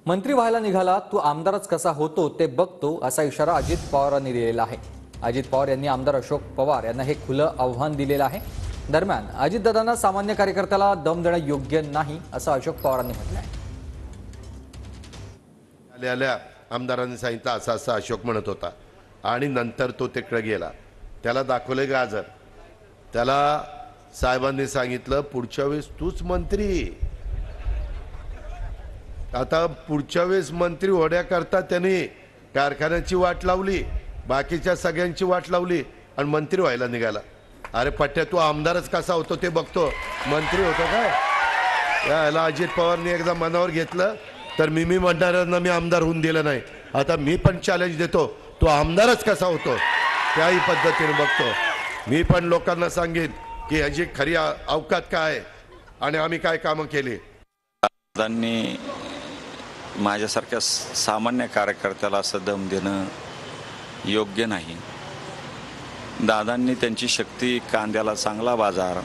मंत्री व्हायला निघाला तू आमदारच कसा होतो ते बघतो असा इशारा अजित पवारांनी दिलेला आहे। अजित पवार यांनी आमदार अशोक पवार यांना हे खुलं आव्हान दिलेलं आहे। दरम्यान अजितदादांना सामान्य कार्यकर्त्याला दम देणं योग्य नाही असं अशोक पवारांनी म्हटलं आहे। आल्या आमदारांनी सांगितलं असं असं अशोक म्हणत होता आणि नंतर तो तिकडे गेला, त्याला दाखवले गाजर, त्याला साहेबांनी सांगितलं पुढच्या वेळेस तूच मंत्री। आता पुढच्या वेळेस मंत्री होण्याकरता त्यांनी कारखान्याची वाट लावली, बाकीच्या सगळ्यांची वाट लावली आणि मंत्री व्हायला निघाला। अरे पट्ट्या तू आमदारच कसा होतो ते बघतो, मंत्री होतो काय? याला अजित पवारने एकदा मनावर घेतलं तर मी म्हणणाऱ्यांना मी आमदार होऊन दिलं नाही। आता मी पण चॅलेंज देतो, तो आमदारच कसा होतो त्याही पद्धतीने बघतो। मी पण लोकांना सांगेन की याची खरी अवकात काय आणि आम्ही काय कामं केली। दादांनी माझ्यासारख्या सामान्य कार्यकर्त्याला असं दम देणं योग्य नाही। दादांनी त्यांची शक्ती कांद्याला चांगला बाजार,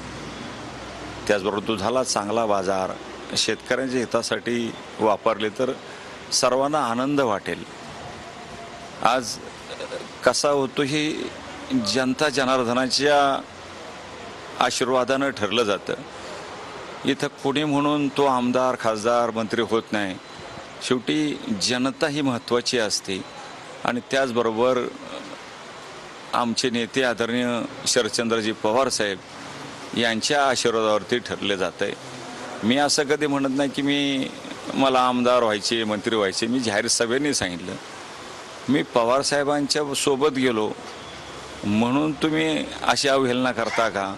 त्याचबरोबर दुधाला चांगला बाजार, शेतकऱ्यांच्या हितासाठी वापरले तर सर्वांना आनंद वाटेल। आज कसा होतो ही जनता जनार्दनाच्या आशीर्वादानं ठरलं जातं। इथं कोणी म्हणून तो आमदार खासदार मंत्री होत नाही, शेवटी जनता ही महत्त्वाची असते आणि त्याचबरोबर आमचे नेते आदरणीय शरदचंद्रजी पवार साहेब यांच्या आशीर्वादावरती ठरले जात आहे। मी असं कधी म्हणत नाही की मला आमदार व्हायचे मंत्री व्हायचे। मी जाहीर सभेने सांगितलं मी पवार साहेबांच्या सोबत गेलो म्हणून तुम्ही अशी अवहेलना करता का?